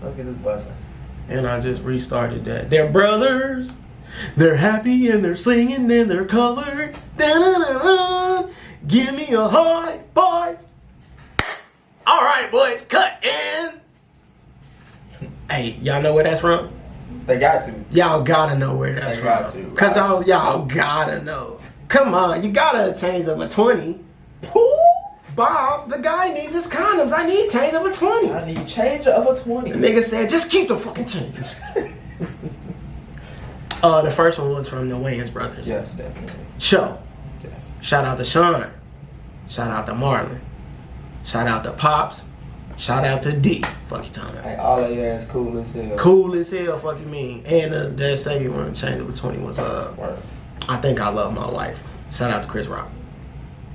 Let's get this busting. And I just restarted that. They're brothers. They're happy and they're singing and they're colored. Da-da-da-da. Give me a high five. All right, boys, cut in. Hey, y'all know where that's from? They got to. Y'all gotta know where that's They from. got to. Cause y'all gotta know. Come on, you gotta change up a 20. Bob, the guy needs his condoms. I need change of a 20. I need change of a 20. The nigga said, just keep the fucking change. The first one was from the Wayans brothers. Yes, definitely. Show. Yes. Shout out to Sean. Shout out to Marlon. Shout out to Pops. Shout out to D. Fuck you talking about. Hey, all of your ass cool as hell. Cool as hell, fuck you mean. And that second one, change of a 20 was Word. I Think I Love My Wife. Shout out to Chris Rock.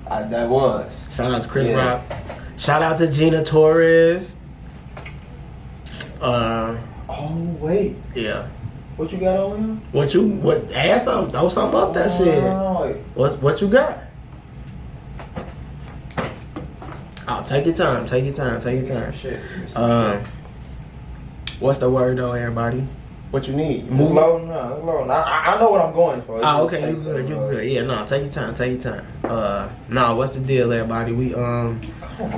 That was. Shout out to Chris Yes. Rock. Shout out to Gina Torres. Oh, wait. Yeah. What you got on him? What add something, throw something up that shit. Oh, What you got? Oh, take your time, take your time. shit. What's the word though, everybody? What you need? Move low, no. I know what I'm going for. It's Oh, just okay, you good. Yeah, no, take your time. No, what's the deal, everybody? We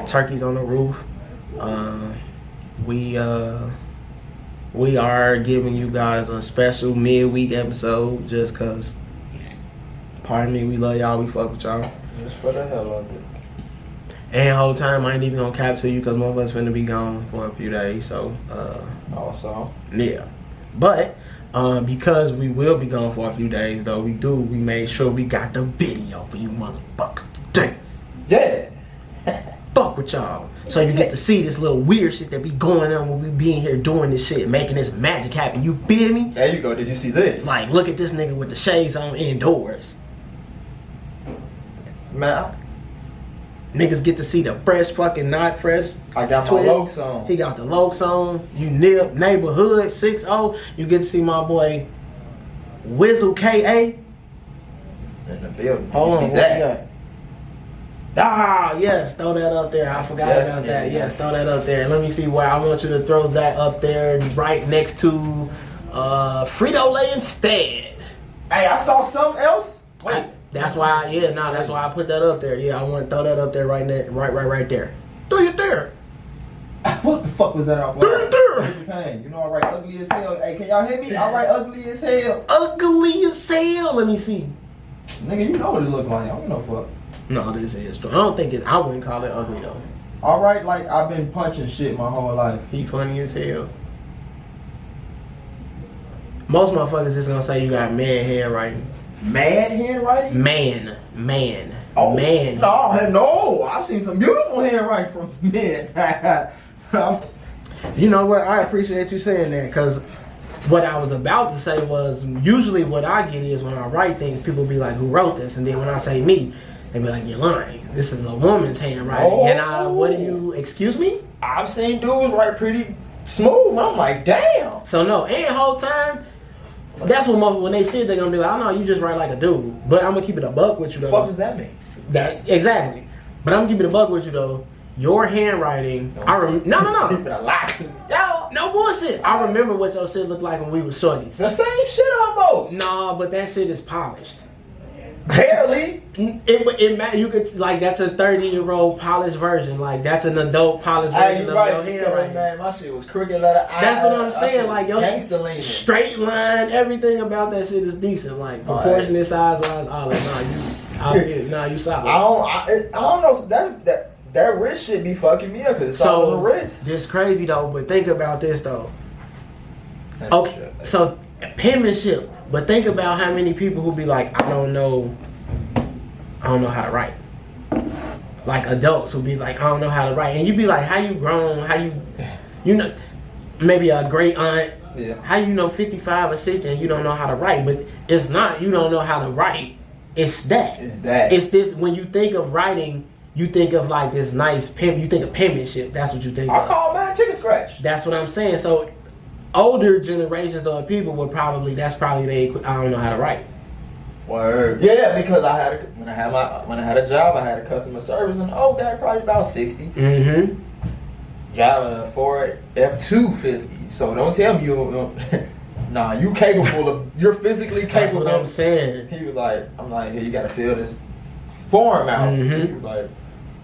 turkeys on the roof. We are giving you guys a special midweek episode just cause. Pardon me, we love y'all. We fuck with y'all. Just for the hell of it. And the whole time I ain't even gonna cap to you because most of us finna be gone for a few days. So Also. yeah. But because we will be gone for a few days though, we made sure we got the video for you motherfuckers today. Yeah. Fuck with y'all. So you get to see this little weird shit that be going on when we be in here doing this shit, making this magic happen. You feel me? There you go. Did you see this? Like, look at this nigga with the shades on indoors. Man, Niggas get to see the fresh fucking not fresh. I got my Lokes on. He got the Lokes on. You neighborhood 6-0. You get to see my boy Wizzle KA. In the building. Hold you on, see what that? you got? Ah, yes, throw that up there. I forgot about that. Yes, throw that up there. Let me see where I want you to throw that up there, right next to Frito-Lay instead. Hey, I saw something else. Wait. That's why I put that up there. Yeah, I want to throw that up there right there, right there. Throw it there. What the fuck was that off? Hey, you know I write ugly as hell. Hey, can y'all hear me? I write ugly as hell. Ugly as hell. Let me see. Nigga, you know what it look like. I don't know fuck. No, this is true. I don't think I wouldn't call it ugly though. Alright, like I've been punching shit my whole life. He funny as hell. Most motherfuckers is gonna say you got man handwriting. Mad handwriting? Man. Oh, man. No, I've seen some beautiful handwriting from men. You know what? I appreciate you saying that because what I was about to say was usually what I get is when I write things, people be like, "Who wrote this?" And then when I say me, they be like, "You're lying. This is a woman's handwriting." Oh. And what do you? Excuse me? I've seen dudes write pretty smooth. I'm like, damn. So no, and the whole time. That's what most when they see it, they're gonna be like, "Oh no, you just write like a dude." But I'm gonna keep it a buck with you though. What does that mean? That exactly. But I'm gonna keep it a buck with you though. Your handwriting, No. No bullshit. I remember what your shit looked like when we were shorties. The same shit almost. No, but that shit is polished. Barely. You could like that's a 30-year-old polished version. Like that's an adult polished version You of right. your handwriting. Man, my shit was crooked letter. That's what I'm saying. Like your gangster leaning. straight line, everything about that shit is decent. Like proportionate size wise, all that. You solid. I don't know. That wrist shit be fucking me up because it's all on the wrist. This crazy though, but think about this though. Okay, so penmanship. But think about how many people who be like, I don't know how to write. Like adults who be like, I don't know how to write. And you be like, how you grown? How you know, maybe a great aunt. Yeah. How you know 55 or 60 and you don't know how to write? But it's not, you don't know how to write. It's that. It's this, when you think of writing, you think of like this nice pen, you think of penmanship. That's what you think of. I call mine chicken scratch. That's what I'm saying. So older generations of people would probably, I don't know how to write. Word. Yeah, because when I had a job, I had a customer service, and guy probably about 60. Mm-hmm. driving a Ford F-250. So don't tell me you don't. Nah, you capable of. You're physically capable. That's what I'm saying. He was like, I'm like, hey, you gotta fill this form out. Mm-hmm. He was like,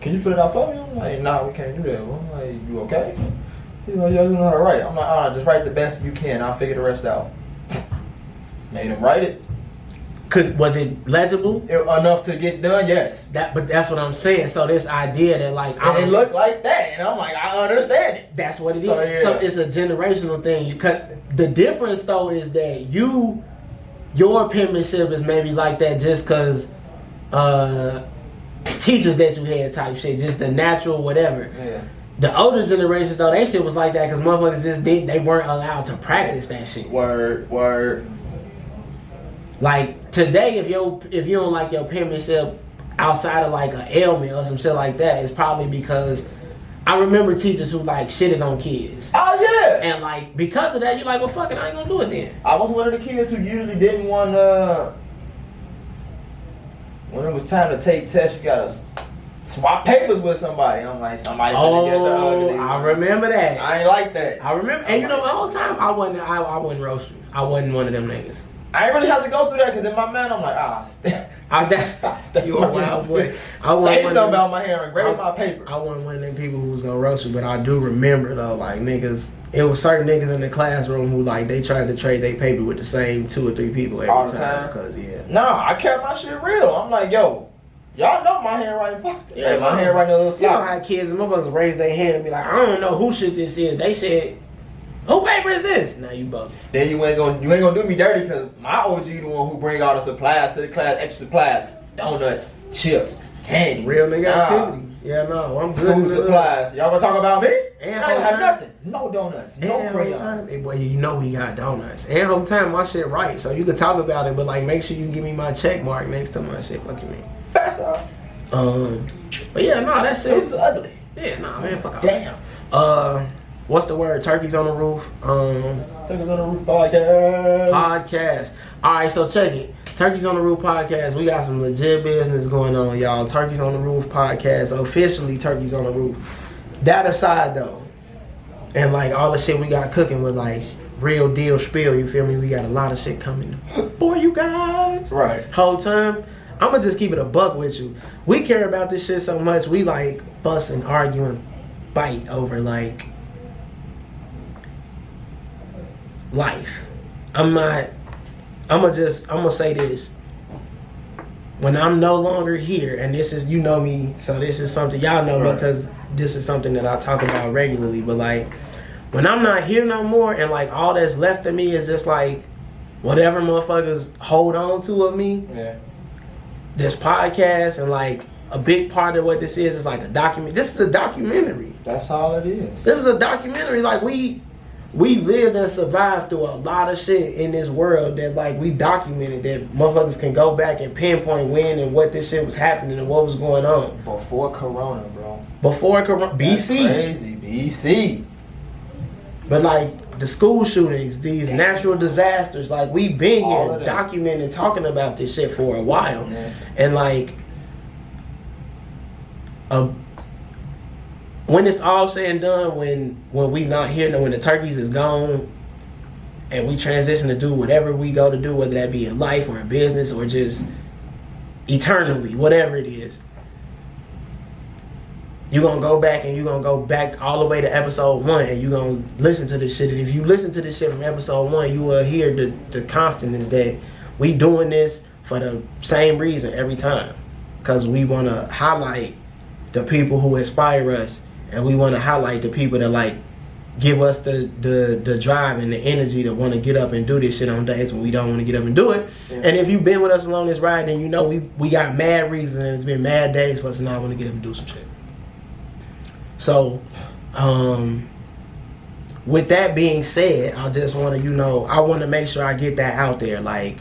can you fill it out for me? I'm like, nah, we can't do that. I'm like, you okay? He's like, yeah, you know how to write. I'm like, just write the best you can. I'll figure the rest out. Made him write it. Was it legible? Enough to get done, yes. But that's what I'm saying. So this idea that like and it looked like that, and I'm like, I understand it. That's what it is. Yeah. So it's a generational thing. The difference though is that your penmanship is maybe like that just because teachers that you had type shit, just the natural whatever. Yeah. The older generations though, they shit was like that because motherfuckers just they weren't allowed to practice that shit. Word. Like today, if you don't like your penmanship outside of like an ailment or some shit like that, it's probably because I remember teachers who like shitted on kids. Oh yeah. And like because of that, you're like, well, fuck it, I ain't gonna do it then. I was one of the kids who usually didn't want when it was time to take tests, you gotta swap papers with somebody. I'm like, somebody finna get the ugly. I remember that. I ain't like that. I remember, and you know, the whole time I wouldn't roast you. I wasn't one of them niggas. I ain't really have to go through that because in my mind I'm like, you a wild boy. Say something about my hair and grade my paper. I wasn't one of them people who was gonna roast you, but I do remember though, like niggas. It was certain niggas in the classroom who like they tried to trade their paper with the same 2 or 3 people every all the time. Cause yeah. No, I kept my shit real. I'm like, yo, y'all know my handwriting fucked. Yeah, my handwriting a little sloppy. You know how kids and motherfuckers raise their hand and be like, I don't know who shit this is. They said, who paper is this? Now you both. Then you ain't gonna do me dirty because my OG the one who bring all the supplies to the class, extra supplies, donuts, chips, candy. Real nigga activity. Yeah, no, I'm School good. supplies. Y'all wanna talk about me? And I don't have time. nothing. No donuts. No crayons. Hey, boy, you know we got donuts. And whole time my shit right. So you can talk about it, but like make sure you give me my check mark next to my shit. Fuck you mean? That's all. But yeah, no, that shit It was ugly. Yeah, nah, man, fuck off. Damn. What's the word? Turkeys on the roof. Turkeys on the Roof podcast. All right, so check it. Turkeys on the Roof podcast. We got some legit business going on, y'all. Turkeys on the Roof podcast. Officially Turkeys on the Roof. That aside, though, and like all the shit we got cooking with like real deal spiel, you feel me? We got a lot of shit coming for you guys. Right. Whole time, I'm gonna just keep it a buck with you. We care about this shit so much, we like fussing, arguing, fight over like life. I'm gonna say this. When I'm no longer here, and this is, you know me, so this is something, y'all know me because this is something that I talk about regularly, but like, when I'm not here no more and like all that's left of me is just like whatever motherfuckers hold on to of me, this podcast, and like a big part of what this is like a document. This is a documentary. That's all it is. This is a documentary. Like we lived and survived through a lot of shit in this world that like we documented, that motherfuckers can go back and pinpoint when and what this shit was happening and what was going on. Before Corona, bro. Before Corona. BC. Crazy. BC. But like the school shootings, these natural disasters, like we've been here documenting, talking about this shit for a while. Yeah. And like when it's all said and done, when we not here, when the turkeys is gone and we transition to do whatever we go to do, whether that be in life or in business or just eternally, whatever it is, you're going to go back and you're going to go back all the way to episode 1 and you're going to listen to this shit. And if you listen to this shit from episode 1, you will hear the constant is that we doing this for the same reason every time. Because we want to highlight the people who inspire us, and we want to highlight the people that like give us the drive and the energy to want to get up and do this shit on days when we don't want to get up and do it. Yeah. And if you've been with us along this ride, then you know we got mad reasons and it's been mad days for us to not want to get up and do some shit. So, with that being said, I just want to, I want to make sure I get that out there. Like,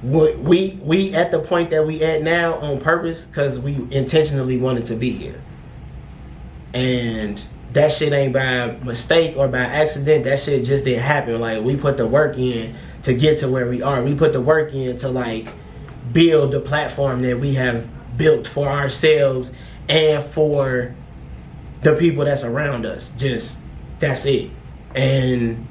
we at the point that we at now on purpose because we intentionally wanted to be here. And that shit ain't by mistake or by accident. That shit just didn't happen. Like, we put the work in to get to where we are. We put the work in to, like, build the platform that we have built for ourselves and for the people that's around us. Just that's it. And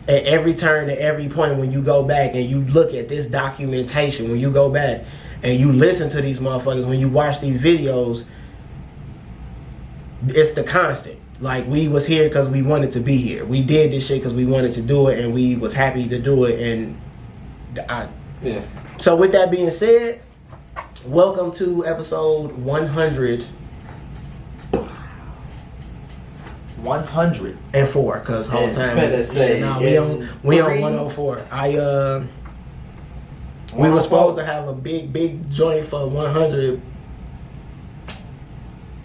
at every turn, at every point, when you go back and you look at this documentation, when you go back and you listen to these motherfuckers, when you watch these videos, it's the constant. Like, we was here because we wanted to be here. We did this shit because we wanted to do it, and we was happy to do it. And yeah. So with that being said, welcome to episode 100. 104, because whole time we on 104. We were supposed to have a big joint for 100,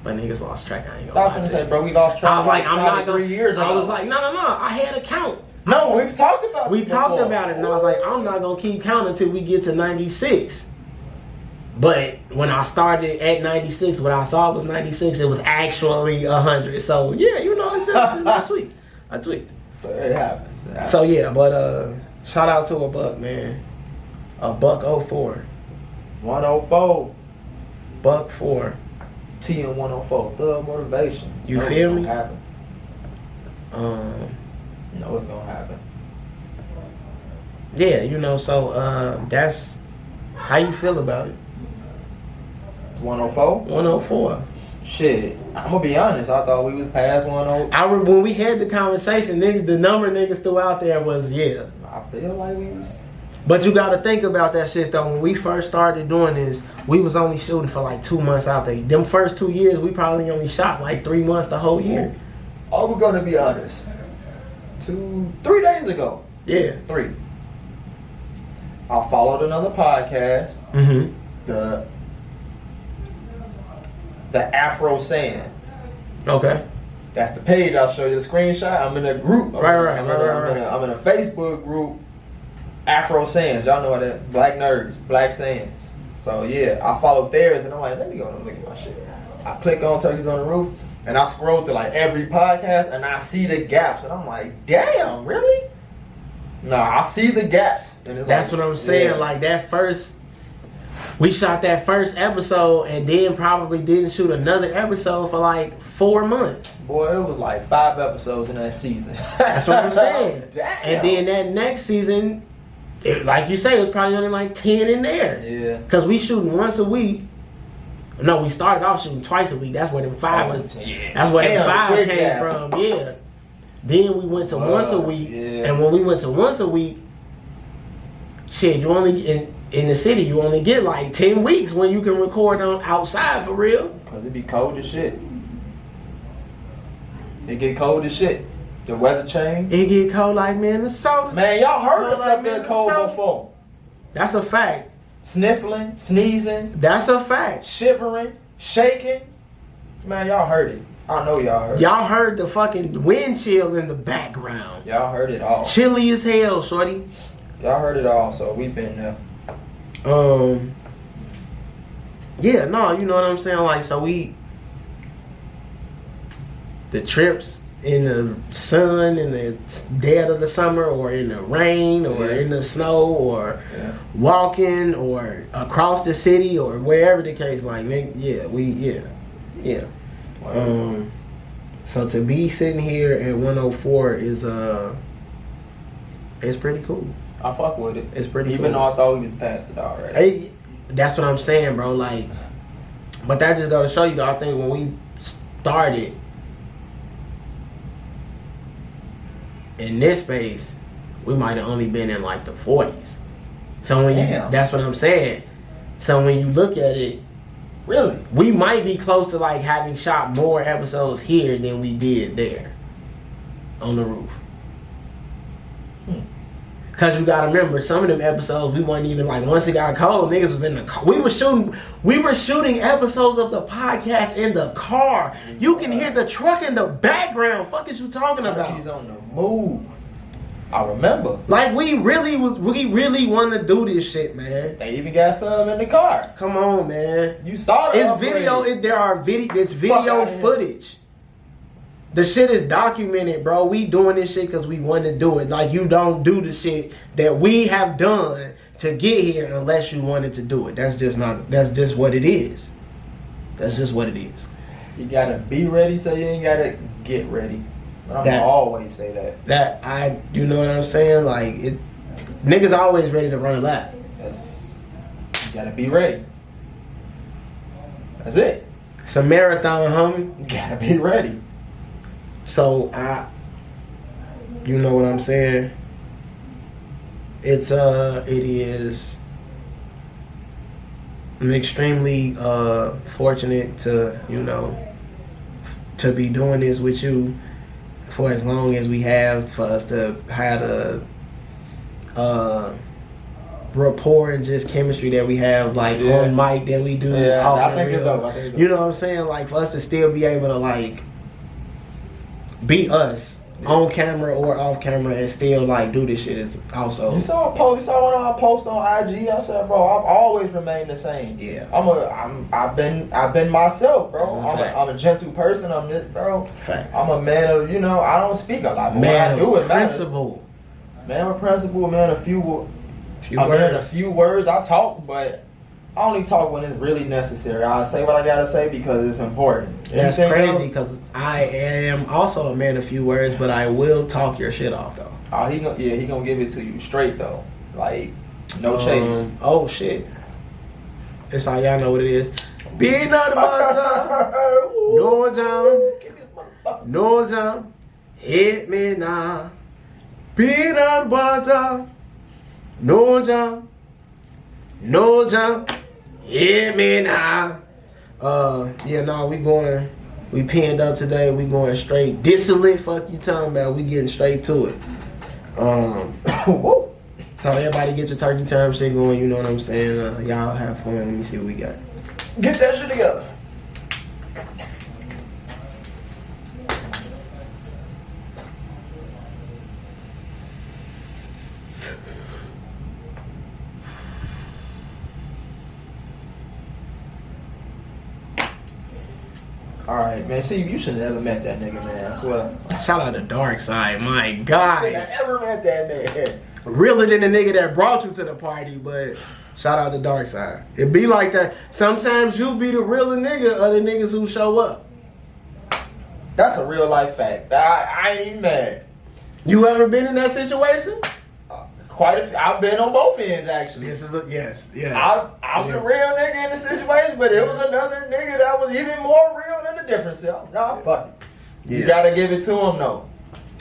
but niggas lost track. I ain't gonna lie to you. Bro, we lost track. I was like, I'm not 3 years ago. I was like, no. I had a count. No, we've talked about it. We talked about it, and I was like, I'm not gonna keep counting until we get to 96. But when I started at 96, what I thought was 96, it was actually 100. So yeah, you know, it's just, I tweaked. So it happens. So yeah, but shout out to a buck, man. A buck 04. 104. Buck 4. T and 104. Thug motivation. You feel me? Happen. No, it's gonna happen. Yeah, you know, so that's how you feel about it. 104? 104. Shit, I'm gonna be honest. I thought we was past 104. When we had the conversation, the number niggas threw out there was, yeah. I feel like we was. But you gotta think about that shit though. When we first started doing this, we was only shooting for like 2 months out there. Them first 2 years, we probably only shot like 3 months the whole year. Oh, we're gonna be honest. 3 days ago. Yeah. 3. I followed another podcast. Mm-hmm. The Afro Sand. Okay. That's the page. I'll show you the screenshot. I'm in a group. I'm in a Facebook group. Afro Sands. Y'all know what that Black Nerds, Black Sands. So yeah, I followed theirs and I'm like, let me go and look at my shit. I click on Turkeys on the Roof and I scroll through like every podcast and I see the gaps and I'm like, damn, really? Nah, I see the gaps. And it's that's like, what I'm saying. Yeah. Like that first, we shot that first episode and then probably didn't shoot another episode for like 4 months. Boy, it was like 5 episodes in that season. That's what I'm saying. Damn. And then that next season, like you say, it was probably only like 10 in there. Yeah. Because we shooting once a week. No, we started off shooting twice a week. That's where them 5 was. Yeah. That's where them 5 came gap. from. Yeah. Then we went to once a week. Yeah. And when we went to once a week, shit, you only in the city, you only get like 10 weeks when you can record on outside for real. Because it be cold as shit. It get cold as shit. The weather change. It get cold like Minnesota. Man, y'all heard us Like up there cold Minnesota. before. That's a fact. Sniffling, sneezing, That's a fact. shivering, shaking. Man, y'all heard it. I know y'all heard it. Y'all heard the fucking wind chill in the background. Y'all heard it all. Chilly as hell, shorty. Y'all heard it all, so we've been there. Yeah, no, you know what I'm saying? Like, so the trips in the sun, in the dead of the summer, or in the rain, or in the snow, or walking, or across the city, or wherever the case, like, yeah. So to be sitting here at 104 is it's pretty cool. I fuck with it. It's pretty Even cool. though I thought we was past it already. That's what I'm saying, bro. Like, but that just gotta show you, though, I think when we started in this space, we might have only been in like the 40s. So when that's what I'm saying. So when you look at it, Really? we might be close to like having shot more episodes here than we did there on the roof. Cause you gotta remember, some of them episodes we wasn't even like, once it got cold, niggas was in the car. We were shooting episodes of the podcast in the car. You can hear the truck in the background. Fuck is you talking about? He's on the move. I remember. Like we really want to do this shit, man. They even got some in the car. Come on, man. You saw it. It's video. It's video footage. The shit is documented, bro. We doing this shit because we want to do it. Like, you don't do the shit that we have done to get here unless you wanted to do it. That's just what it is. That's just what it is. You gotta be ready, so you ain't gotta get ready. I'm gonna always say that. You know what I'm saying? Like, niggas always ready to run a lap. You gotta be ready. That's it. It's a marathon, homie. You gotta be ready. So, you know what I'm saying? It is. I'm extremely fortunate to, to be doing this with you for as long as we have, for us to have a rapport and just chemistry that we have, like, on mic that we do. Yeah, I think it's dope. You know what I'm saying? Like, for us to still be able to, like, be us on camera or off camera and still, like, do this shit is also. You saw one of our posts on IG. I said, bro, I've always remained the same. Yeah. I've been myself, bro. I'm a gentle person. I'm this, bro. Facts. I'm a man of, I don't speak a lot. But Man when I do, it principle. Man with principle, man a few words. I talk, but I only talk when it's really necessary. I say what I gotta say because it's important. That's crazy because I am also a man of few words, but I will talk your shit off though. Oh, he gonna give it to you straight though, like no chase. Oh shit! It's all y'all know what it is. Being on the buzzer, no jump, hit me now. Being on the buzzer, no jump. Hit me now. We pinned up today. We going straight. Dissolute, fuck you talking about. We getting straight to it. So everybody get your turkey time shit going. You know what I'm saying? Y'all have fun. Let me see what we got. Get that shit together. Alright, man. See, you should have never met that nigga, man. I swear. Shout out to Dark Side. My God. I never met that man. Realer than the nigga that brought you to the party, but shout out to Dark Side. It be like that. Sometimes you be the realer nigga of the niggas who show up. That's a real life fact. I ain't even mad. You ever been in that situation? Quite a few. I've been on both ends, actually. This is yes. I'm the real nigga in the situation, but it was another nigga that was even more real than the different self. Nah, fuck it. Yeah. You gotta give it to him, though.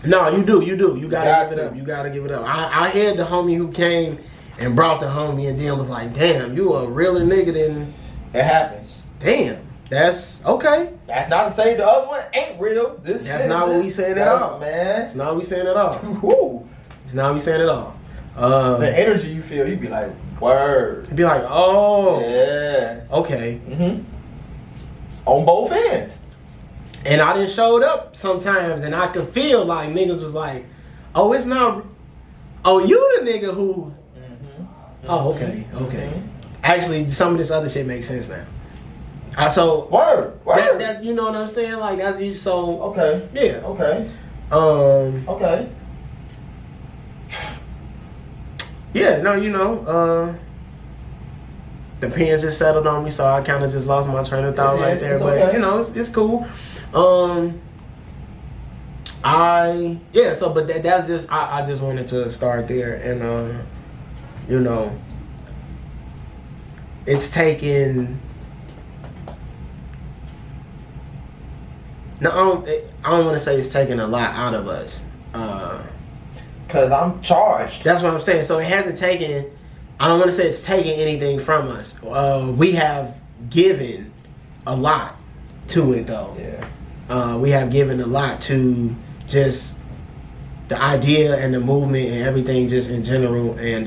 No, you do. You gotta give it up. You gotta give it up. I had the homie who came and brought the homie and then was like, damn, you a realer nigga than... It happens. Damn. That's okay. That's not to say the other one ain't real. That's not what we saying at all, man. It's not what we saying at all. Woo. It's not what we saying at all. The energy you feel, you'd be like, word. You'd be like, oh. Yeah. Okay. Mm-hmm. On both ends. And I done showed up sometimes and I could feel like niggas was like, oh, it's not, oh, you the nigga who. Mm-hmm. Oh, okay. Mm-hmm. Actually, some of this other shit makes sense now. So word. That, you know what I'm saying? Like that's so okay. Yeah. Okay. Okay. Yeah, no, the pen just settled on me, so I kind of just lost my train of thought right there. But okay. it's cool. But that's just I just wanted to start there, and it's taken. No, I don't want to say it's taken a lot out of us. Cause I'm charged. That's what I'm saying. So it hasn't taken. I don't want to say it's taken anything from us. We have given a lot to it, though. Yeah. We have given a lot to just the idea and the movement and everything, just in general. And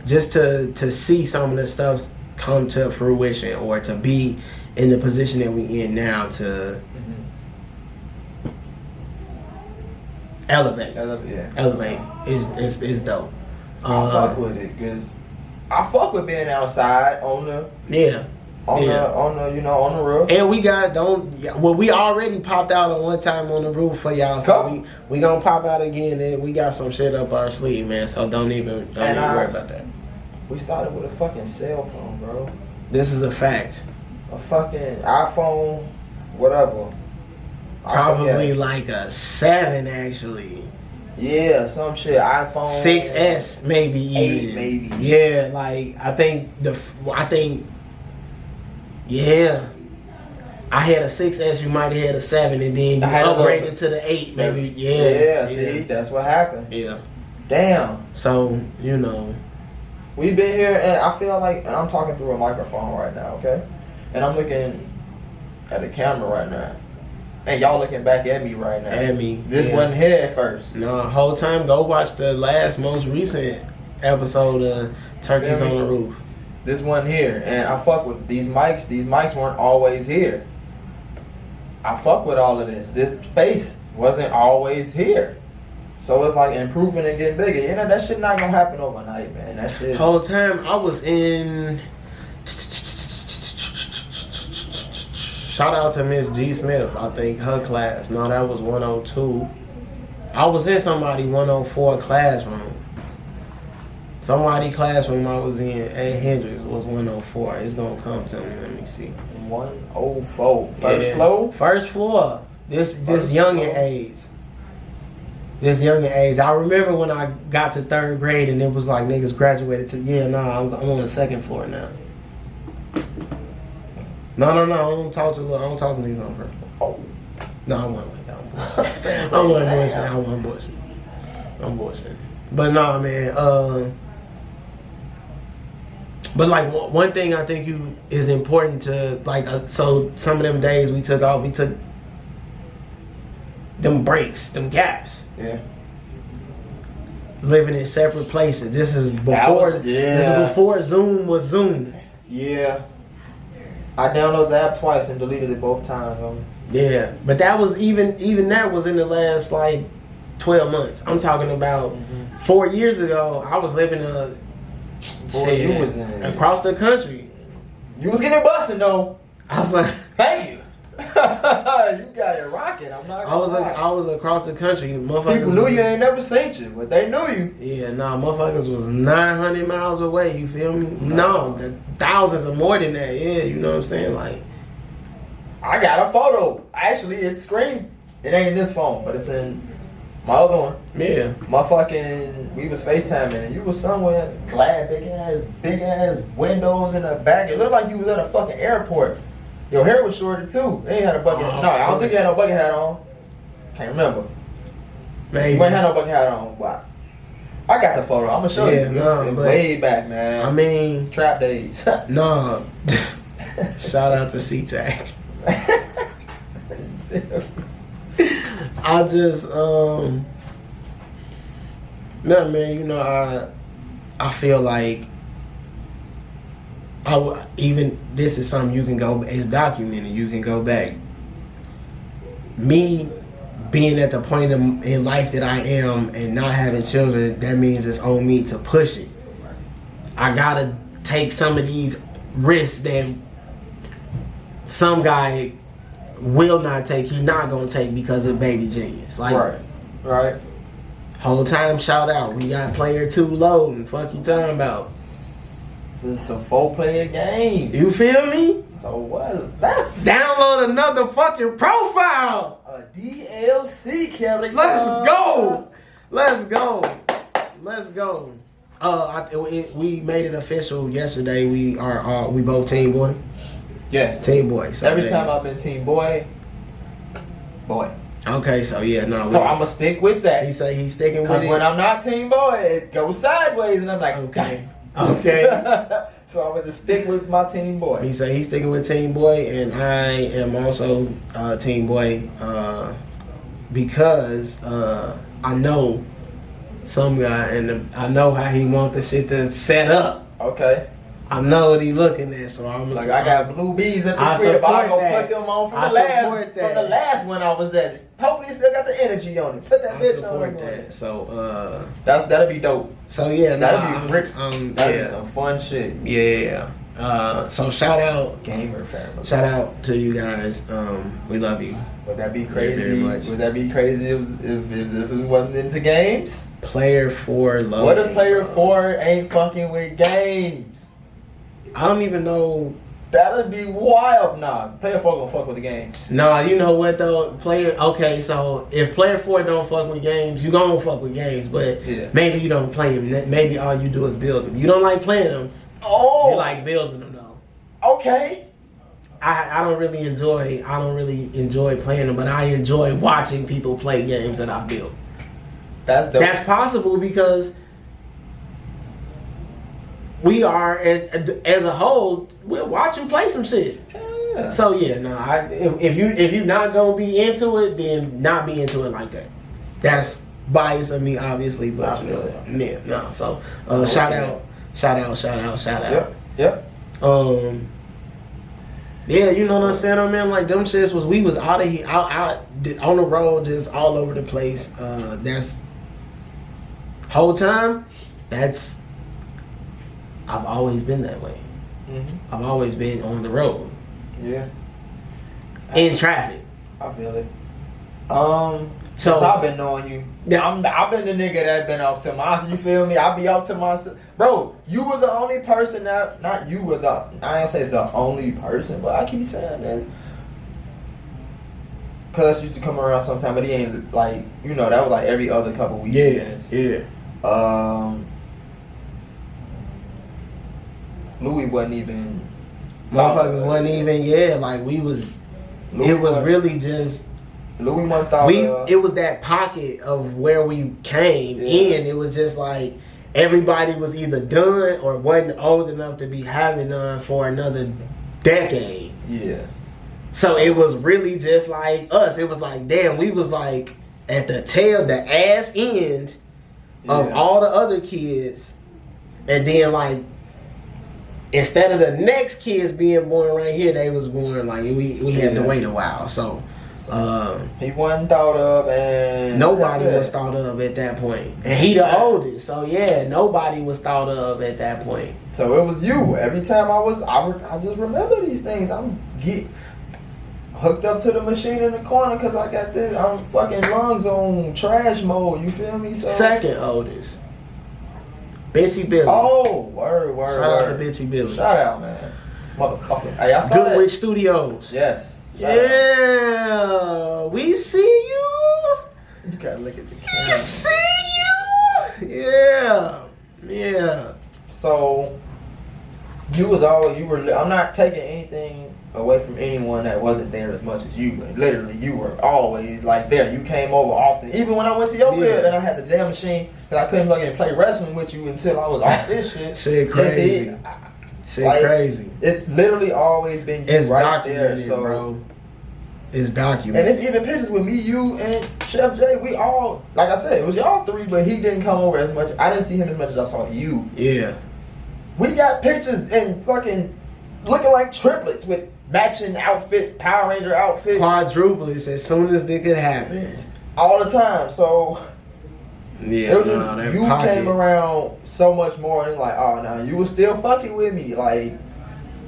just to see some of the stuff come to fruition, or to be in the position that we in now to elevate is dope. I fuck with it because I fuck with being outside on on the roof. And we already popped out on one time on the roof for y'all, so we gonna pop out again, and we got some shit up our sleeve, man. So don't even worry about that. We started with a fucking cell phone, bro. This is a fact. A fucking iPhone, whatever. Probably like a 7, actually. Yeah, some shit. iPhone 6S, maybe 8, even. maybe. Yeah, like I think. Yeah. I had a 6S, you might have had a 7, and then you upgraded to the 8, maybe. Yeah, see, that's what happened. Yeah. Damn. So, We've been here, and I feel like, and I'm talking through a microphone right now, okay? And I'm looking at the camera right now. And y'all looking back at me right now. At me. This wasn't here at first. No, whole time, go watch the most recent episode of Turkeys on the Roof. This wasn't here. And I fuck with these mics. These mics weren't always here. I fuck with all of this. This space wasn't always here. So it's like improving and getting bigger. That shit not gonna happen overnight, man. That shit. Whole time I was in. Shout out to Miss G Smith. I think her class. No, that was 102. I was in somebody 104 classroom. Somebody classroom I was in at Hendrix was 104. It's gonna come to me. Let me see. 104. First floor. First floor. This youngin' age. This youngin' age. I remember when I got to 3rd grade and it was like niggas graduated to I'm on the 2nd floor now. No. I don't talk to niggas on purpose. Oh. No, I wasn't like that. I wasn't bullshitting. But nah, man. But like one thing I think is important to so some of them days we took them breaks, them gaps. Yeah. Living in separate places. This is before Zoom was Zoom. Yeah. I downloaded the app twice and deleted it both times. Yeah, but that was even that was in the last 12 months. I'm talking about 4 years ago. I was living across the country. You was getting busted though. I was like, thank you. You got it rocking. I'm not. I was across the country. Motherfuckers people knew you ain't never seen you, but they knew you. Yeah, motherfuckers was 900 miles away. You feel me? No, thousands or more than that. Yeah, you know what I'm saying? Like, I got a photo. Actually, it's screen. It ain't in this phone, but it's in my other one. Yeah. We was FaceTiming and you was somewhere glad, big ass windows in the back. It looked like you was at a fucking airport. Your hair was shorter too. They ain't had a bucket. No, I don't think you had no bucket hat on. Can't remember. Maybe. You ain't had no bucket hat on. Wow. I got the photo. I'm gonna show you. It's way back, man. I mean, trap days. No. Shout out to C-Tac. I just man, I feel like this is something you can go, it's documented, you can go back. Me being at the point in life that I am and not having children, that means it's on me to push it. I gotta take some of these risks that some guy will not take, he not gonna take because of baby genius. Like, right. Whole time shout out, we got player 2 loading. Fuck you talking about? It's a 4-player game. You feel me? So what? That's download another fucking profile. A DLC character. Let's go. We made it official yesterday. We both Team Boy. Yes. Team Boy. So every time I've been Team Boy. Okay, so yeah, no. So I'm gonna stick with that. He say he's sticking with it. Because when I'm not Team Boy, it goes sideways, and I'm like, okay. So I'm gonna stick with my Team Boy. He say he's sticking with Team Boy, and I am also Team Boy because I know some guy, and I know how he want the shit to set up. Okay. I know what he looking at, so I'm like, I got blue bees at the crib. I go put them on from the last one I was at. Hopefully, it still got the energy on it. Put that bitch on it. So that'll be dope. So yeah, that'll be some fun shit. Yeah. So shout out, gamer family. Shout out to you guys. We love you. Would that be crazy? Very much. Would that be crazy if this wasn't into games? Player 4 love. What if Player 4 ain't fucking with games? I don't even know. That'd be wild. Nah, Player 4 gonna fuck with the games. Nah, you know what though? Okay, so if Player 4 don't fuck with games, you gonna fuck with games, but maybe you don't play them. Maybe all you do is build them. You don't like playing them. Oh, you like building them though. Okay. I don't really enjoy playing them, but I enjoy watching people play games that I built. That's dope. That's possible because we are, as a whole, we'll watch you play some shit. Yeah. So yeah, no, if you not gonna be into it, then not be into it like that. That's bias of me, obviously, but yeah, no. So shout out. Yep. Yeah, you know what I'm saying, man. Like them shits we was out of here, out on the road, just all over the place. That's whole time. I've always been that way. Mm-hmm. I've always been on the road. Yeah. In traffic. I feel it. So I've been knowing you. Yeah. I've been the nigga that's been off to myself. You feel me? I be off to myself. Bro, you were the only person that, not you were the, I ain't say the only person, but I keep saying that. Cuz used to come around sometime, but he ain't like, you know, that was like every other couple weekends. Yeah. Louis wasn't even. Motherfuckers wasn't even, like we was. Louis it was really just. Louis wasn't thought It was that pocket of where we came in. It was just like everybody was either done or wasn't old enough to be having none for another decade. Yeah. So it was really just like us. It was like, damn, we was like at the ass end of all the other kids. And then like, instead of the next kids being born right here, they was born like we had to wait a while. So he wasn't thought of, and nobody was thought of at that point. And he the oldest, so yeah, nobody was thought of at that point. So it was you. Every time I just remember these things. I'm hooked up to the machine in the corner because I got this. I'm fucking lungs on trash mode. You feel me? So second oldest. Bitchy Billy. Oh, word. Shout out to Bitchy Billy. Shout out, man. Motherfucker. Hey, I saw Goodwitch Studios. Yes. Yeah. We see you. You gotta look at the camera. We see you. Yeah. So, I'm not taking anything away from anyone that wasn't there as much as you. Literally, you were always like there. You came over often. Even when I went to your crib and I had the damn machine, because I couldn't fucking play wrestling with you until I was off this shit. Shit crazy. Crazy. It's literally always been you right documented, there, so. Bro. It's documented. And it's even pictures with me, you, and Chef J. We all, like I said, it was y'all three, but he didn't come over as much. I didn't see him as much as I saw you. Yeah. We got pictures and fucking looking like triplets with matching outfits, Power Ranger outfits. Quadruplets as soon as it could happen. All the time. So, yeah, you came around so much more and like, oh, now you was still fucking with me. Like,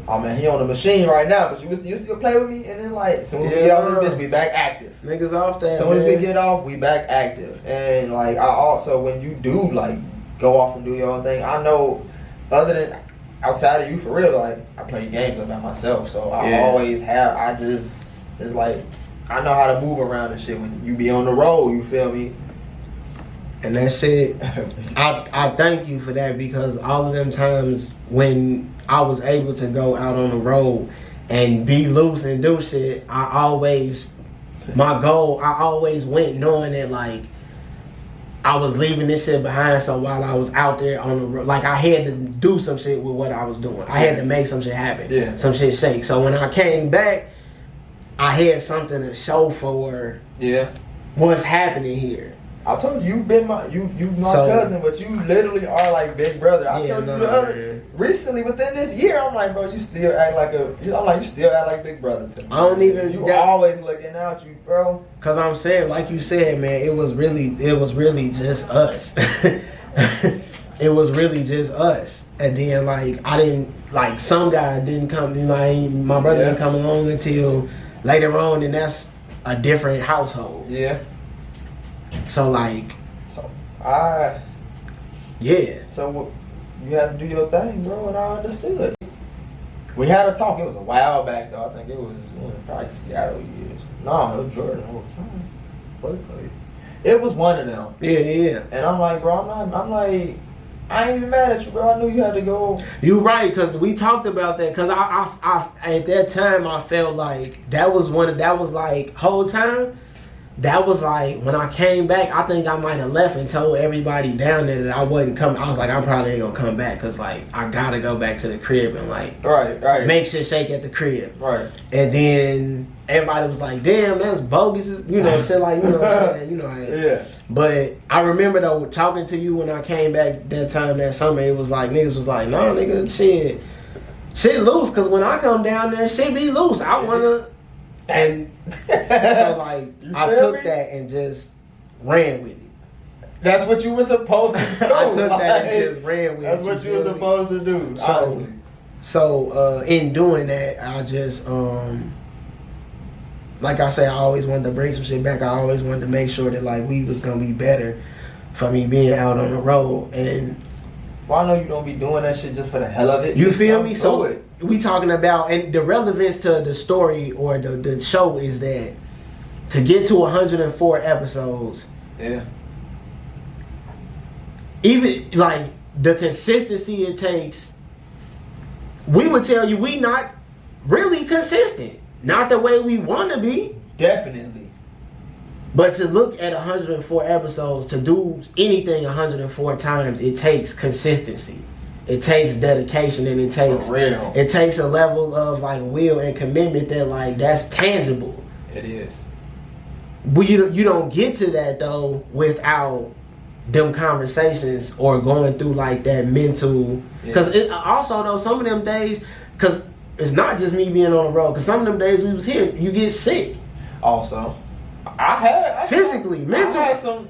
oh man, he on the machine right now, but you still play with me. And then like, as soon as we get off this bitch, we back active. Niggas off that. As soon as we get off, we back active. And like, I also, when you do like go off and do your own thing, I know other than outside of you for real, like I play games by myself, so I always have. It's like I know how to move around and shit when you be on the road. You feel me? And that shit, I thank you for that because all of them times when I was able to go out on the road and be loose and do shit, my goal, I always went knowing that like I was leaving this shit behind. So while I was out there on the road, like I had to do some shit with what I was doing. I had to make some shit happen, some shit shake. So when I came back, I had something to show for what's happening here. I told you, you my cousin, but you literally are like big brother. I told you recently within this year, I'm like, bro, you still act like big brother to me. I don't even. You always looking out, you bro. Cause I'm saying, like you said, man, it was really just us. It was really just us, And then like I didn't like some guy didn't come. Like my brother didn't come along until later on, and that's a different household. Yeah. So like, yeah. So you had to do your thing, bro, and I understood. We had a talk. It was a while back though. I think it was probably Seattle years. No, it was Jordan the whole time. Berkeley. It was one of them. Yeah. And I'm like, bro, I'm like, I ain't even mad at you, bro. I knew you had to go. You right, because we talked about that. Because I at that time I felt like that was like whole time. That was like when I came back. I think I might have left and told everybody down there that I wasn't coming. I was like, I probably ain't gonna come back because like I gotta go back to the crib and like right make shit shake at the crib. Right. And then everybody was like, damn, that's bogus, shit like what I'm saying, Yeah. But I remember though talking to you when I came back that time that summer. It was like niggas was like, no, nigga, shit loose. Because when I come down there, shit be loose. I wanna. And so like I took that and just ran with it. That's what you were supposed to do. I took that and just ran with it. That's what you were supposed to do. So in doing that, I just like I said, I always wanted to bring some shit back. I always wanted to make sure that like we was gonna be better for me being out on the road. And well, I know you don't be doing that shit just for the hell of it. You feel me? So we talking about, and the relevance to the story or the show is that to get to 104 episodes, even like the consistency it takes, we would tell you we not really consistent, not the way we want to be. Definitely. But to look at 104 episodes, to do anything 104 times, it takes consistency. It takes dedication, and it takes a level of like will and commitment that like that's tangible. It is. But you don't get to that though without them conversations or going through like that mental. Because also though some of them days, because it's not just me being on the road. Because some of them days we was here, you get sick. Also. I physically, mentally.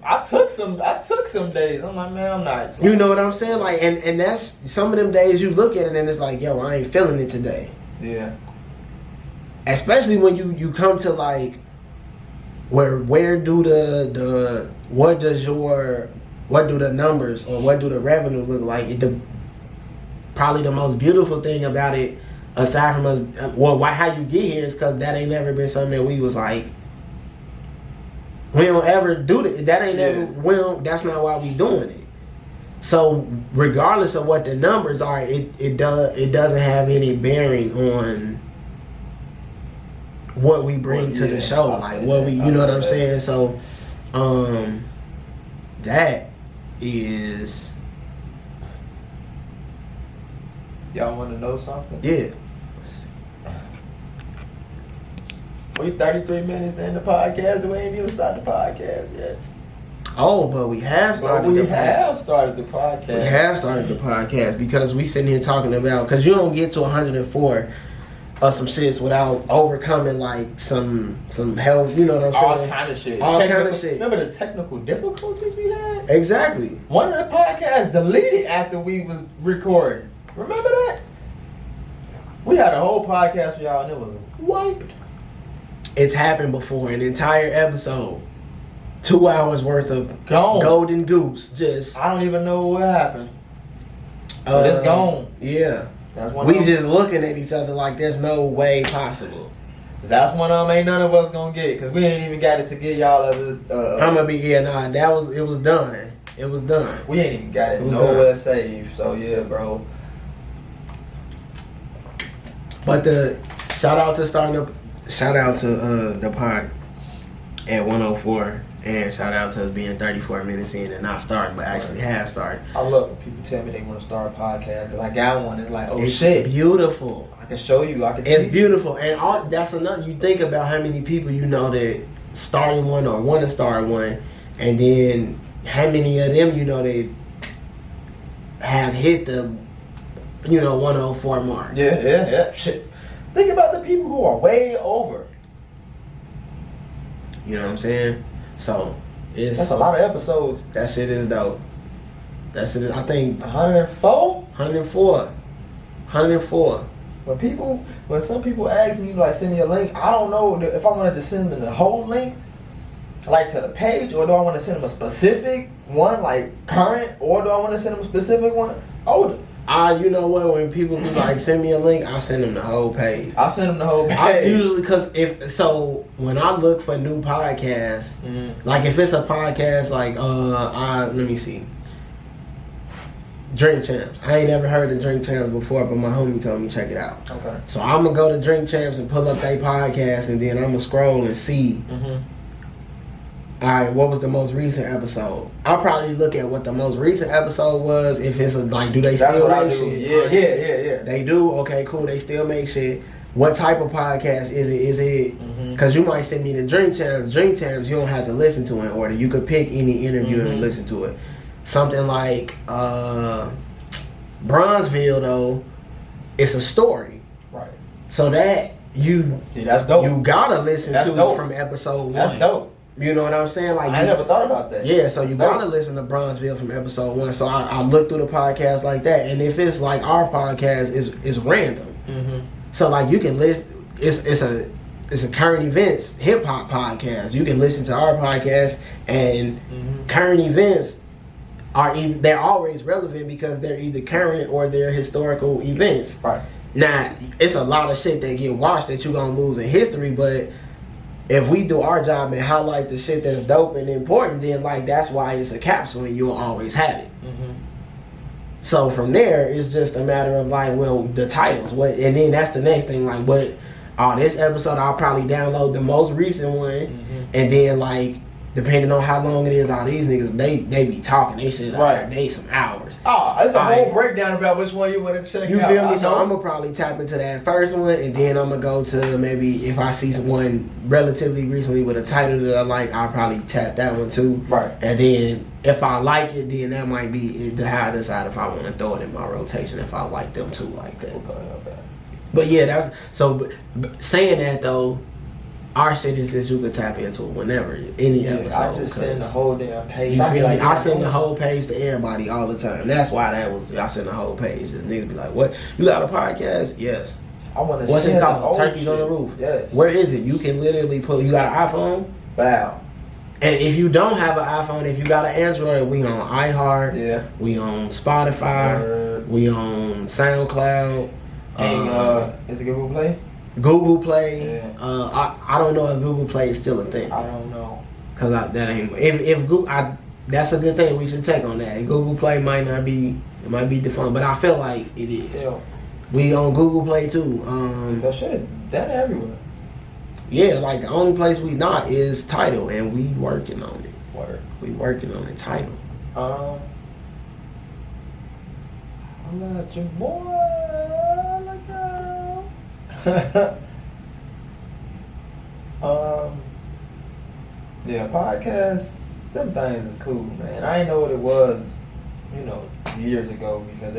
I took some days. I'm like, man, I'm not. You know what I'm saying? Like, and that's some of them days you look at it and it's like, yo, I ain't feeling it today. Yeah. Especially when you come to like, where do what do the numbers or what do the revenue look like? Probably the most beautiful thing about it, aside from us, how you get here is because that ain't never been something that we was like. We don't ever do that. That ain't ever. That's not why we doing it. So regardless of what the numbers are, it doesn't have any bearing on what we bring to the show. Like what we, you know what I'm saying. So, that is. Y'all want to know something? Yeah. We 33 minutes in the podcast and we ain't even started the podcast yet. Oh, but we have started the podcast. We have started the podcast because we sitting here talking about, because you don't get to 104 of some shits without overcoming like some health, you know what I'm saying? All kind of shit. Kind of shit. Remember the technical difficulties we had? Exactly. One of the podcasts deleted after we was recording. Remember that? We had a whole podcast for y'all and it was wiped. It's happened before. An entire episode, 2 hours worth of golden goose. Just I don't even know what happened. But it's gone. Yeah, we just looking at each other like there's no way possible. That's one of them ain't none of us gonna get because we ain't even got it to get y'all as I'm gonna be it was done. It was done. We ain't even got it nowhere saved. So yeah, bro. But shout out to the pod at 104, and shout out to us being 34 minutes in and not starting, but actually have started. I love when people tell me they want to start a podcast because I got one. It's like, it's beautiful. I can show you. It's beautiful, and that's another. You think about how many people you know that started one or want to start one, and then how many of them you know that have hit the 104 mark. Yeah. Shit. Think about the people who are way over. You know what I'm saying? So that's a lot of episodes. That shit is dope. That shit is, I think 104. 104. When some people ask me like send me a link, I don't know if I wanted to send them the whole link, like to the page, or do I want to send them a specific one, like current, or do I want to send them a specific one, older? You know what? When people be like, send me a link, I send them the whole page. I'll send them the whole page. I usually, when I look for new podcasts, like if it's a podcast, like let me see, Drink Champs. I ain't never heard of Drink Champs before, but my homie told me check it out. Okay. So I'm gonna go to Drink Champs and pull up their podcast, and then I'm gonna scroll and see. All right, what was the most recent episode? I'll probably look at what the most recent episode was. If it's like, do they still make shit? Yeah. They do? Okay, cool. They still make shit. What type of podcast is it? Is it, because you might send me the Drink Champs. Drink Champs, you don't have to listen to it in order. You could pick any interview and listen to it. Something like Bronzeville, though, it's a story. Right. So that that's dope. You gotta listen to dope. it from episode 1. That's dope. You know what I'm saying? Like, I never thought about that. Yeah, so you gotta listen to Bronzeville from episode 1. So I look through the podcast like that, and if it's like our podcast, is random. So like you can listen. It's a current events hip hop podcast. You can listen to our podcast, and current events they're always relevant because they're either current or they're historical events. Right. Now it's a lot of shit that get watched that you're gonna lose in history, but if we do our job and highlight the shit that's dope and important, then like that's why it's a capsule and you'll always have it. So from there, it's just a matter of like, well, the titles, and then that's the next thing. Like, this episode I'll probably download the most recent one, and then like depending on how long it is, all these niggas they be talking they shit right. They some hours. It's a whole breakdown about which one you want to check out. You feel me? So I'm gonna probably tap into that first one, and then I'm gonna go to maybe if I see one relatively recently with a title that I like, I'll probably tap that one too. Right. And then if I like it, then that might be how I decide if I want to throw it in my rotation. If I like them too like that. Okay. But yeah, that's so. But saying that though. Our shit is this you can tap into whenever, any episode. I just send the whole damn page. You feel me? I send the whole page to everybody all the time. That's why I send the whole page. This niggas be like, what? You got a podcast? Yes. I want to What's it called? Turkeys on the Roof. Yes. Where is it? You can literally you got an iPhone? Wow. And if you don't have an iPhone, if you got an Android, we on iHeart. Yeah. We on Spotify. We on SoundCloud. Is it Google Play? Google Play. Yeah. I don't know if Google Play is still a thing. I don't know. Cause that ain't if Google. That's a good thing. We should check on that. Google Play might be defunct, but I feel like it is. Yeah. We on Google Play too. That shit is that everywhere. Yeah, like the only place we not is Tidal, and we working on it. We working on it. Tidal. I'm not your boy. Yeah, podcasts, them things is cool, man. I ain't know what it was, years ago because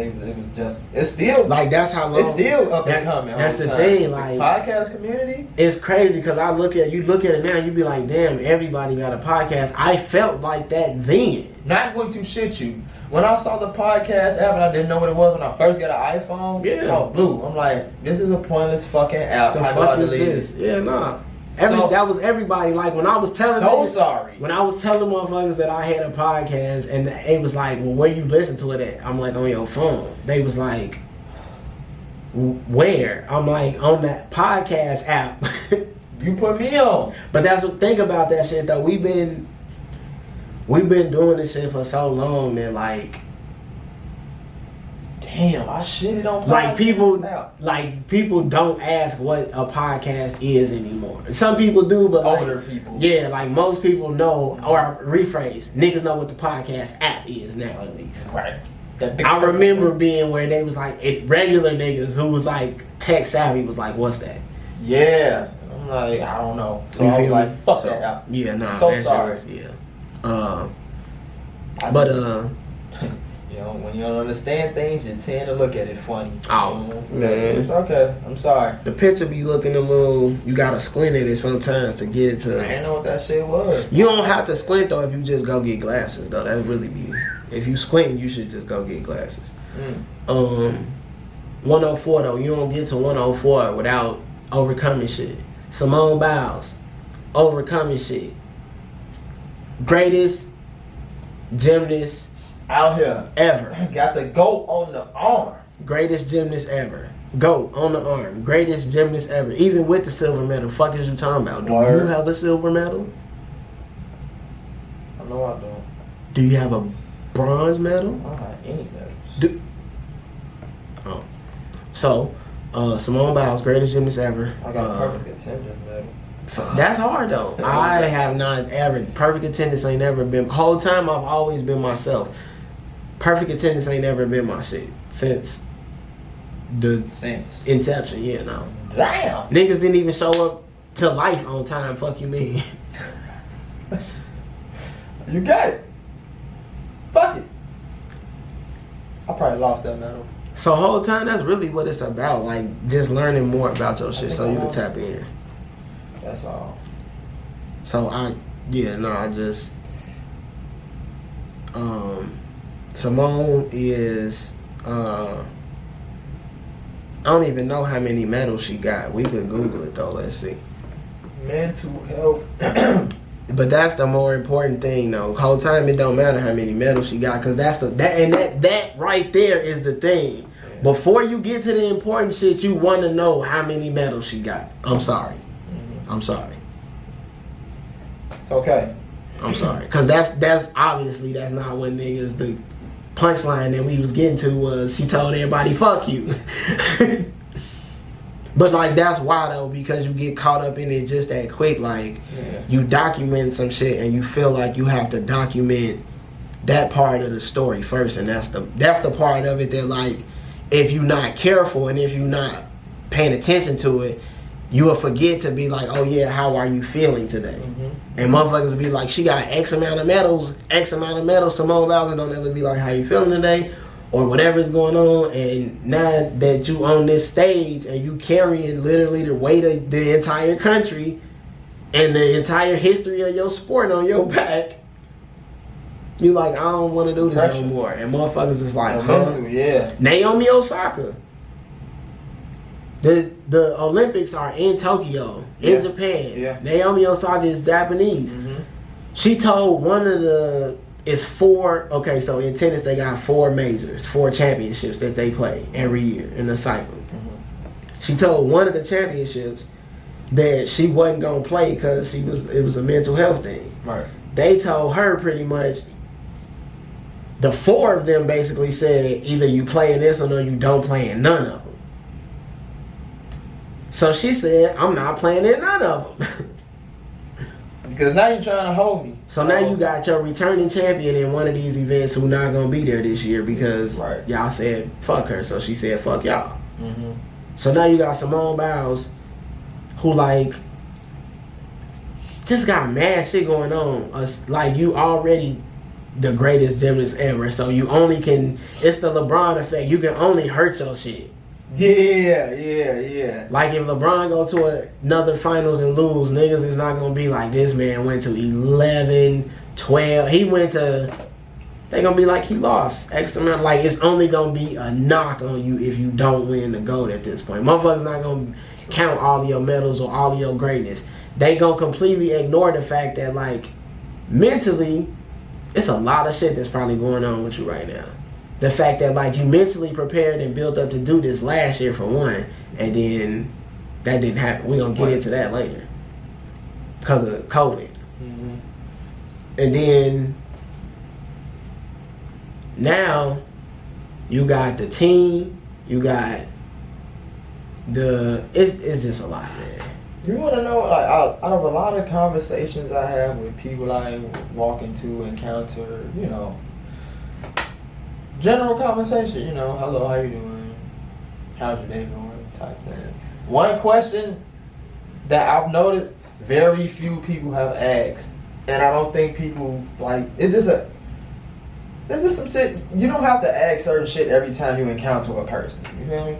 it's still like that's how long it's still up and coming. That's the thing, like podcast community. It's crazy because you look at it now, you be like, damn, everybody got a podcast. I felt like that then. Not going to shit you. When I saw the podcast app and I didn't know what it was when I first got an iPhone, blue. I'm like, this is a pointless fucking app. The fuck is this? Yeah, nah. That was everybody. Like when I was telling sorry. When I was telling motherfuckers that I had a podcast and it was like, well, where you listen to it at? I'm like, on your phone. They was like, where? I'm like, on that podcast app. You put me on. But that's what think about that shit though. We've been doing this shit for so long that like, damn, I shitted on podcasts. People don't ask what a podcast is anymore. Some people do, but older people. Yeah, like most people know, or rephrase, niggas know what the podcast app is now at least. Right. I remember being where they was like, regular niggas who was like tech savvy was like, what's that? Yeah. I'm like, I don't know. So I was like, fuck that app. Yeah, nah. So sorry. When you don't understand things, you tend to look at it funny. Oh, man. It's okay. I'm sorry. The picture be looking a little, you gotta squint at it sometimes to get it to. I didn't know what that shit was. You don't have to squint though if you just go get glasses though. That really be, If you squinting, you should just go get glasses. 104 though, you don't get to 104 without overcoming shit. Simone Biles, overcoming shit. Greatest gymnast out here ever. Got the GOAT on the arm. Greatest gymnast ever. GOAT on the arm. Greatest gymnast ever. Even with the silver medal. Fuck is you talking about? Do you have a silver medal? I know I don't. Do you have a bronze medal? I don't have any medals. So, Simone Biles, greatest gymnast ever. I got a perfect attendance medal. That's hard though. I have not ever. Perfect attendance ain't never been. Whole time I've always been myself. Perfect attendance ain't never been my shit since the inception. Yeah, no. Damn. Niggas didn't even show up to life on time. Fuck you mean? You got it. Fuck it. I probably lost that medal. So whole time that's really what it's about. Like just learning more about your shit so you can tap in. That's all. So Simone is I don't even know how many medals she got. We could Google it though. Let's see. Mental health. But that's the more important thing though. Whole time it don't matter how many medals she got, because that's that right there is the thing. Yeah. Before you get to the important shit, you want to know how many medals she got. I'm sorry. I'm sorry. It's okay. I'm sorry, because that's obviously that's not what niggas. The punchline that we was getting to was she told everybody fuck you. But like that's why though, because you get caught up in it just that quick. Like you document some shit and you feel like you have to document that part of the story first, and that's the part of it that like if you're not careful and if you're not paying attention to it, you will forget to be like, oh yeah, how are you feeling today? And motherfuckers will be like, she got X amount of medals, Simone Biles, don't ever be like, how you feeling today? Or whatever's going on, and now that you on this stage and you carrying literally the weight of the entire country and the entire history of your sport on your back, you like, I don't want to do this anymore. And motherfuckers is like, Naomi Osaka. The Olympics are in Tokyo, in Japan. Yeah. Naomi Osaka is Japanese. She told one of the... It's four. Okay, so in tennis they got 4 majors, 4 championships that they play every year in the cycle. She told one of the championships that she wasn't gonna play because it was a mental health thing. Right. They told her pretty much. The 4 of them basically said either you play in this or no, you don't play in none of them. So she said, I'm not playing in none of them. Because now you're trying to hold me. So now you got your returning champion in one of these events who not going to be there this year because y'all said fuck her. So she said fuck y'all. So now you got Simone Biles who like just got mad shit going on. Like you already the greatest gymnast ever. So you only can, it's the LeBron effect. You can only hurt your shit. Yeah. Like if LeBron go to another finals and lose, niggas is not gonna be like this man went to 11, 12. He went to. They gonna be like he lost X amount. Like it's only gonna be a knock on you if you don't win the gold at this point. Motherfuckers not gonna count all of your medals or all of your greatness. They gonna completely ignore the fact that like mentally, it's a lot of shit that's probably going on with you right now. The fact that like you mentally prepared and built up to do this last year for one, and then that didn't happen. We're gonna get into that later because of COVID. And then now you got the team, you got it's just a lot, man. You want to know, like, out of a lot of conversations I have with people I walk into, encounter, you know, general conversation, you know, hello, how you doing? How's your day going? Type thing. One question that I've noticed very few people have asked, and I don't think people, like, it's just some shit, you don't have to ask certain shit every time you encounter a person, you feel me?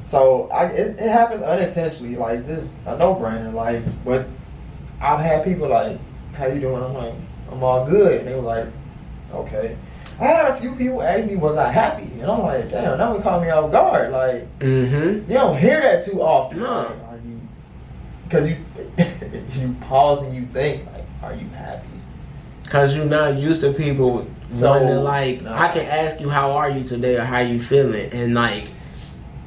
So it happens unintentionally, like just a no-brainer. Like, but I've had people like, "How you doing?" I'm like, "I'm all good," and they were like, "Okay." I had a few people ask me, was I happy? And I'm like, damn, now we call me off guard. Like, you don't hear that too often. No. Like, because you pause and you think, like, are you happy? Because you're not used to people wanting to, like, no. I can ask you, how are you today, or how you feeling? And, like,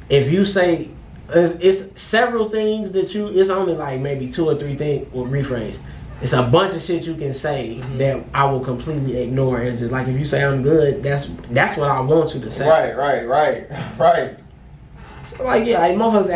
if you say, it's several things that it's only, like, maybe 2 or 3 things, or rephrase. It's a bunch of shit you can say that I will completely ignore. It's just like, if you say I'm good, that's what I want you to say. Right. So like, yeah, like motherfuckers